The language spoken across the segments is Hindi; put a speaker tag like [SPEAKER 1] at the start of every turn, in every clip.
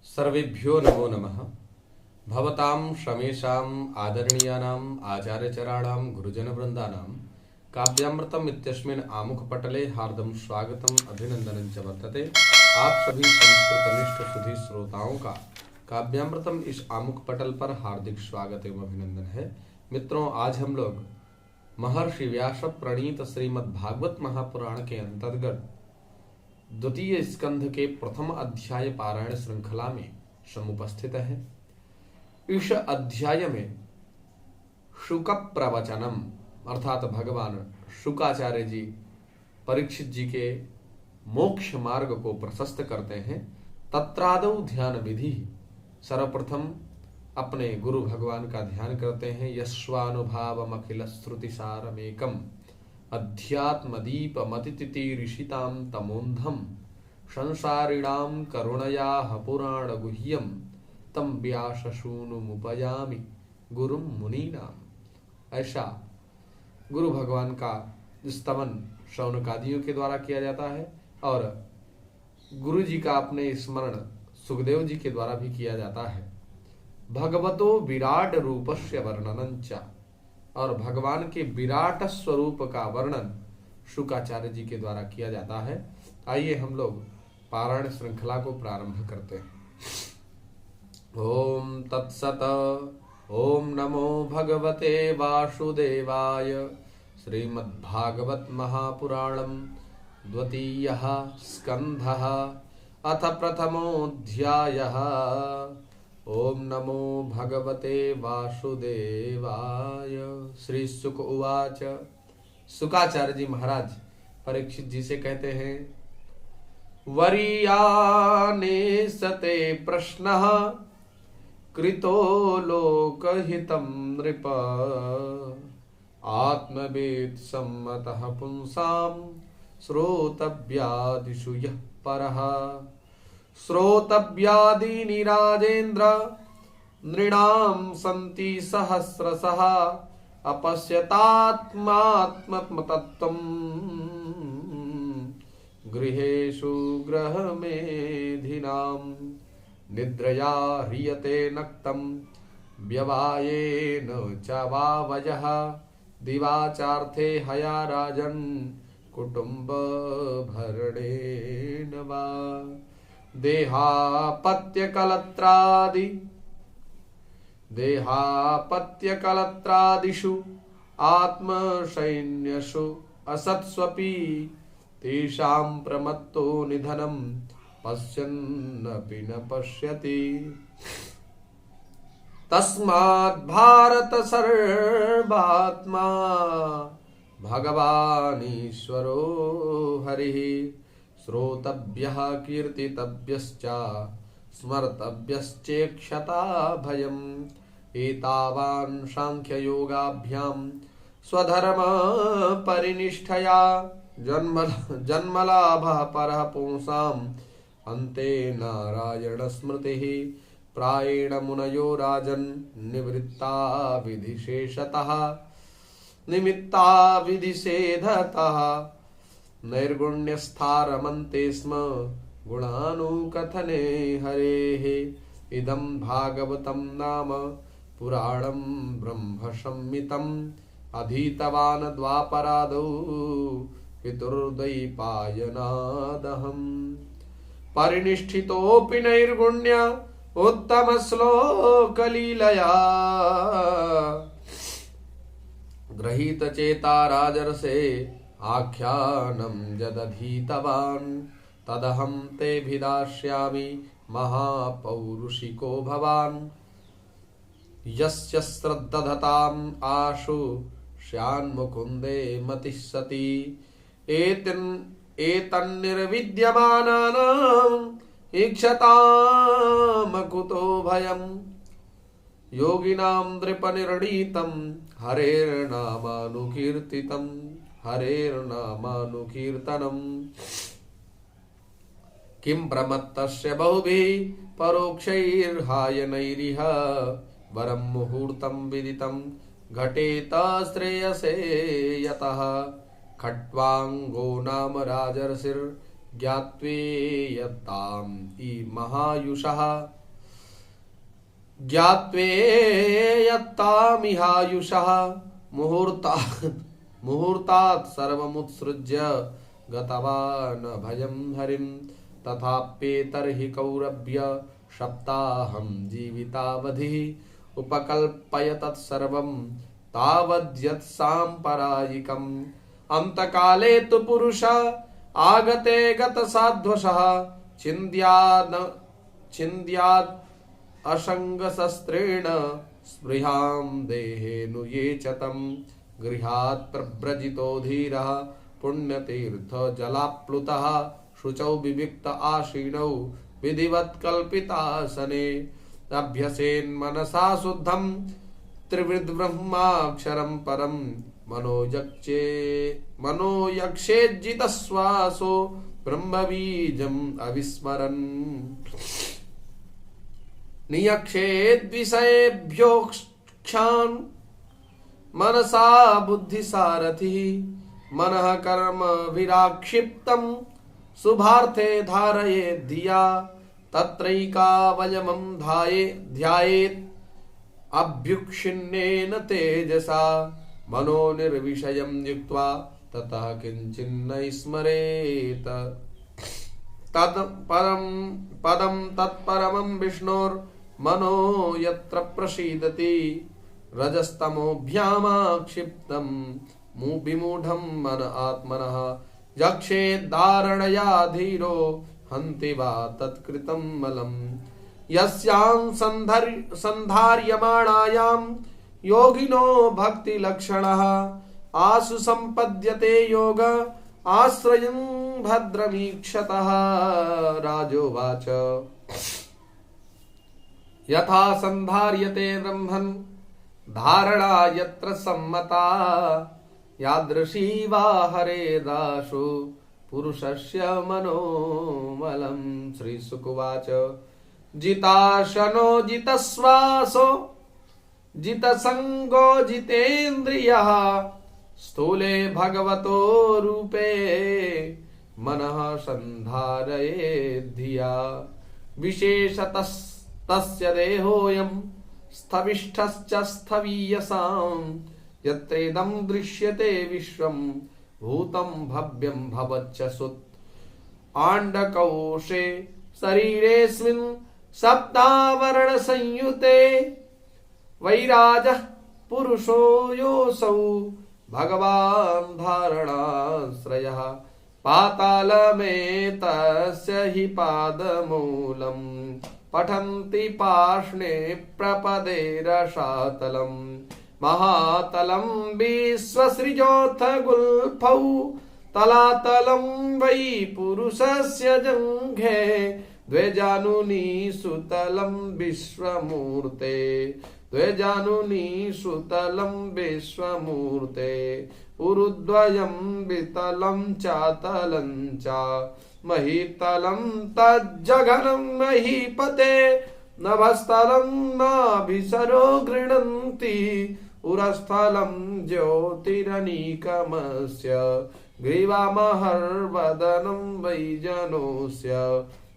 [SPEAKER 1] सर्वेभ्यो नमो नमः। भवतां श्रमेषाम् आदरणीयानाम् आचार्यचराणां गुरुजनवृन्दानां काव्यामृतम् इत्यस्मिन् आमुखपटले हार्दं स्वागतम् अभिनंदनं च वर्तते। आप सभी संस्कृतनिष्ठ सुधी श्रोताओं का काव्यामृतम इस आमुख पटल पर हार्दिक स्वागत एवं अभिनंदन है। मित्रों, आज हम लोग महर्षि व्यास प्रणीत श्रीमद् भागवत महापुराण के अंतर्गत द्वितीय स्कंध के प्रथम अध्याय पारायण श्रृंखला में समुपस्थित है। इस अध्याय में शुक प्रवचनम अर्थात भगवान शुकाचार्य जी परीक्षित जी के मोक्ष मार्ग को प्रशस्त करते हैं। तत्रादौ ध्यान विधि, सर्वप्रथम अपने गुरु भगवान का ध्यान करते हैं। यस्वानुभावम अखिल श्रुति सारमेकम अध्यात्मदीपमतितिरीशितां तमोन्धम संसारिणां करुणया पुराण गुह्यम तम व्याससूनुमुपयामि गुरुम मुनीनाम। ऐसा गुरु भगवान का स्तवन शौनकादियों के द्वारा किया जाता है और गुरु जी का अपने स्मरण सुखदेव जी के द्वारा भी किया जाता है। भगवतो विराट रूपस्य वर्णनंच, और भगवान के विराट स्वरूप का वर्णन शुकाचार्य जी के द्वारा किया जाता है। आइए हम लोग पारायण श्रृंखला को प्रारंभ करते हैं। ओम तत्सत। ओम नमो भगवते वासुदेवाय। श्रीमद्भागवत महापुराणम द्वितीयः स्कन्धः अथ प्रथमोऽध्यायः। ओम नमो भगवते वासुदेवाय। श्री शुक उवाच। शुकाचार्य जी महाराज परीक्षित जी से कहते हैं, वरीयाने सते प्रश्नः कृतो लोकहितं नृप आत्मवेद सम्मतः पुंसां श्रोतव्यादिषु यः परः। श्रोतव्यादीनि राजेन्द्र नृणां सन्ति सहस्रशः अपश्यतात्मात्मतत्त्वं गृहेषु ग्रहमेधिनां निद्रया ह्रियते नक्तं व्यवायेन च वावयः दिवाचार्थे हया राजन् कुटुम्बभरणेन वा। देहापत्यकलत्रादिषु आत्मसैन्यसु असत्स्वपि तेषां प्रमत्तो निधनं पश्यन्नपि न पश्यति। तस्मात् भारत सर्वात्मा भगवानीश्वरो हरिः श्रोतव्यः कीर्तितव्यश्च स्मर्तव्यश्चेक्षता भयम्। एतावान् सांख्ययोगाभ्यां स्वधर्म परिनिष्ठया जन्मलाभः परः पुंसाम् अन्ते नारायण स्मृतिः। प्रायेण मुनयो राजन् निवृत्ता विधिशेषतः निमित्ता विधिषेधतः नैर्गुण्यस्थारमन्ते स्म गुणानुकथने हरेः। इदं भागवतं नाम पुराणं ब्रह्मसंहितम् अधीतवान् द्वापरादौ पितुर्द्वैपायनादहम्। परिनिष्ठितोऽपि नैर्गुण्य उत्तमश्लोकलीलया गृहीतचेता राजर्षे आख्यानं यदधीतवान् तदहं तेऽभिधास्यामि महापौरुषिको भवान्। यस्य श्रद्धधताम् आशु स्यान्मुकुन्दे मतिः सति एतन्निर्विद्यमानानाम् ईक्षताम् कुतो भयम्। योगिनां नृपनिर्णीतं हरेर्नामानुकीर्तितं हरेर्नामानुकीर्तनम्। किं प्रमत्तस्य बहुभिः परोक्षैर्हायनैरिह वरं मुहूर्तं विदितं घटेत श्रेयसे यतः। खट्वांगो नाम राजर्षिर् ज्ञात्वेयताम् इमहायुषः ज्ञात्वेयत्तामिहायुषः मुहूर्तात् सर्वमुत्सृज्य गतवान् भयं हरिं तथाप्येतर्हि कौरव्य सप्ताहं जीवितावधिः उपकल्प्य तत्सर्वं तावद्यत्साम्परायिकम् अन्तकाले तु पुरुष आगते गतसाध्वशः छिन्द्यात् असंगशस्त्रेण स्पृहां देहेनु ये च तं गृहात् प्रव्रजितो धीरः पुण्यतीर्थ जलाप्लुतः शुचौ विविक्त आसीनौ विधिवत् कल्पितासने अभ्यसेन् मनसा शुद्धं त्रिविद्ब्रह्माक्षरं परं मनोयक्षेज्जितश्वासो ब्रह्मबीजम् अविस्मरन् नियक्षेद्विषयेभ्योक्षान् मनसा बुद्धिसारथिः मनः कर्म विराक्षिप्तं शुभार्थे धारयेत् धिया तत्रैकावयवं ध्यायेत् अभ्युक्षिन्नेन तेजसा मनो निर्विषयं युक्त्वा ततः किञ्चिन्न स्मरेत् पदं तत्परमं विष्णोर्मनो यत्र प्रसीदति रजस्तमोभ्यामाक्षिप्तं विमूढं मन आत्मनः यक्षेद्धारणया धीरो हन्ति वा तत्कृतं मलं यस्यां सन्धार्यमाणायां योगिनो भक्तिलक्षणः आसु सम्पद्यते योग आश्रयं भद्रमीक्षतः राजोवाच यथा सन्धार्यते ब्रह्मन् धारणा यत्र सम्मता यादृशी वा हरेदाशु पुरुषस्य मनोमलं श्रीशुकुवाच जिताशनो जितश्वासो जितसंगो जितेन्द्रियः स्थूले भगवतो रूपे मनः सन्धारयेत् धिया विशेषतस्तस्य देहोऽयं स्थविष्ठश्च स्थवीयसां यत्रेदं दृश्यते विश्वं भूतं भव्यं भवच्च सुत् आण्डकोशे शरीरेऽस्मिन् सप्तावरणसंयुते वैराजः पुरुषो योऽसौ भगवान् धारणाश्रयः पातालमेतस्य हि पादमूलम् पठन्ति पार्ष्णे प्रपदे रसातलम् महातलं विश्वसृजोऽथ गुल्फौ तलातलं वै पुरुषस्य जङ्घे द्वे जानुनी सुतलं विश्वमूर्ते द्वे जानुनी सुतलं विश्वमूर्ते उरुद्वयं वितलं चातलं च महीतलं तज्जघनं महीपते नभस्थलं नाभिसरो गृह्णन्ति उरस्थलं ज्योतिरनीकमस्य ग्रीवामहर्वदनं वैजनोस्य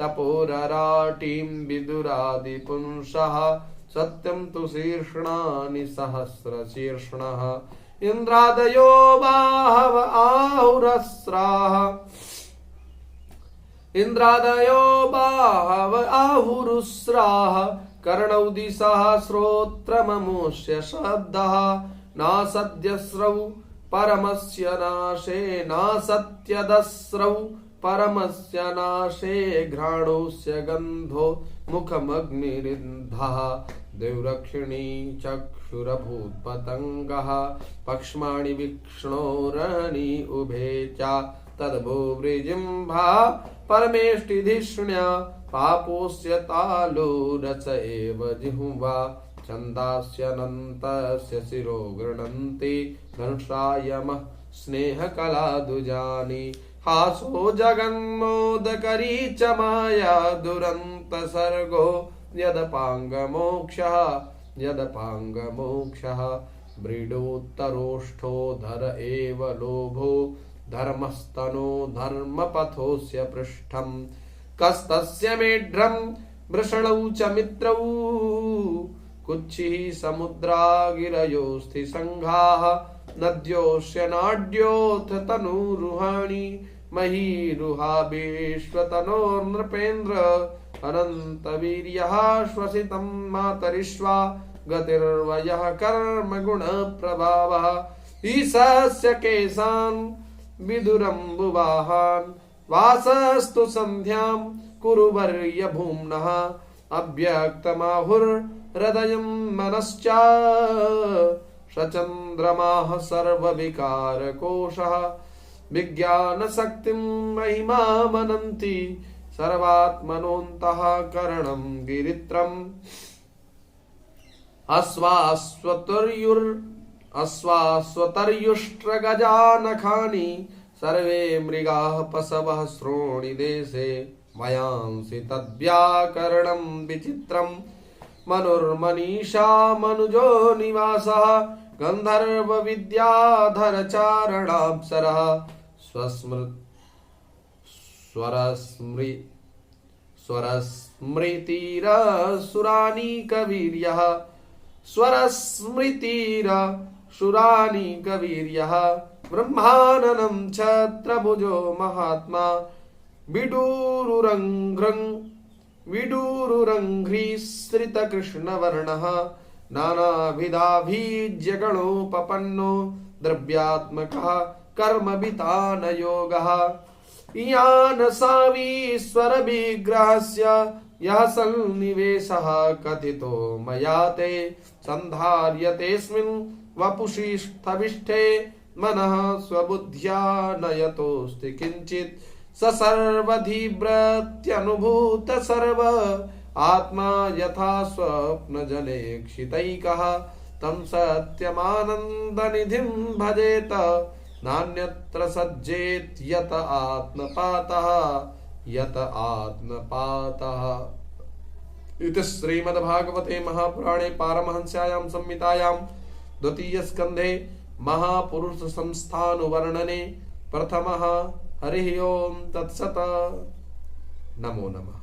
[SPEAKER 1] तपोरराटीं विदुरादिपुंसः सत्यं तु शीर्षणानि सहस्रशीर्षणः इन्द्रादयो बाहव आहुरुस्राः कर्णौ दिशः श्रोत्रममुष्य शब्दः नासद्यस्रौ परमस्य नाशे नासत्यदस्रौ परमस्य नाशे घ्राणोस्य गन्धो मुखमग्निरुद्धः देवरक्षिणी चक्षुरभूत्पतङ्गः पक्ष्माणि विक्ष्णोरणी उभे च तद्भुवृजिह्वा परमेष्टिधिष्ण्या पापोऽस्य तालो रस एव जिह्वा छन्दास्यनन्तस्य शिरो गृह्णन्ति धनुषायमः स्नेहकलादुजानि हासो जगन्मोदकरी च माया दुरन्तसर्गो यदपाङ्गमोक्षः व्रीडोत्तरोष्ठो धर एव लोभो धर्मस्तनो धर्मपथोऽस्य पृष्ठम् कस्तस्य मेढ्रं वृषणौ च मित्रौ कुच्छिः समुद्रा गिरयोस्ति संघाः नद्योऽस्य नाड्योऽथ तनुरुहाणि महीरुहाभिश्वतनोर्नृपेन्द्र अनन्तवीर्यः श्वसितं मातरिश्वा गतिर्वयः कर्मगुणप्रभावः ईशस्य केशान् विदुरम्बुवाहान् वासस्तु सन्ध्यां कुरु वर्य भूम्नः अव्यक्तमाहुर्हृदयं मनश्च सचन्द्रमाः सर्वविकारकोशः विज्ञानशक्तिं महिमामनन्ति सर्वात्मनोऽन्तः करणं गिरित्रम् अश्वास्वतर्युष्ट्रगजानखानि सर्वे मृगाः पशवः श्रोणिदेशे वयांसि तद्व्याकरणं विचित्रम् मनुर्मनीषा मनुजो निवासः गन्धर्वविद्याधरचारणाप्सरः स्वरस्मृतिरसुरानीकवीर्यः स्वरस्मृतिरसुरानीकवीर्यः ब्रह्माननं छत्रभुजो महात्मा विडूरुरङ्घ्रिश्रितकृष्णवर्णः नानाविधाभिज्यगणोपपन्नो द्रव्यात्मकः कर्मवितानयोगः इयानसावीश्वरविग्रहस्य यः सन्निवेशः कथितो मया ते सन्धार्यतेऽस्मिन् वपुषि स्थविष्ठे मनः स्वबुद्ध्या नयतोऽस्ति किञ्चित् स सर्वधिव्रत्यनुभूत सर्व आत्मा यथा स्वप्नजनेक्षितैकः तं सत्यमानन्दनिधिं भजेत नान्यत्र सज्जेत् यत आत्मपातः इति श्रीमद्भागवते महापुराणे पारमहंस्यायां संहितायां द्वितीयस्कन्धे महापुरुष संस्थानुवर्णने प्रथमः हरिः ओम तत्सत्। नमो नमः।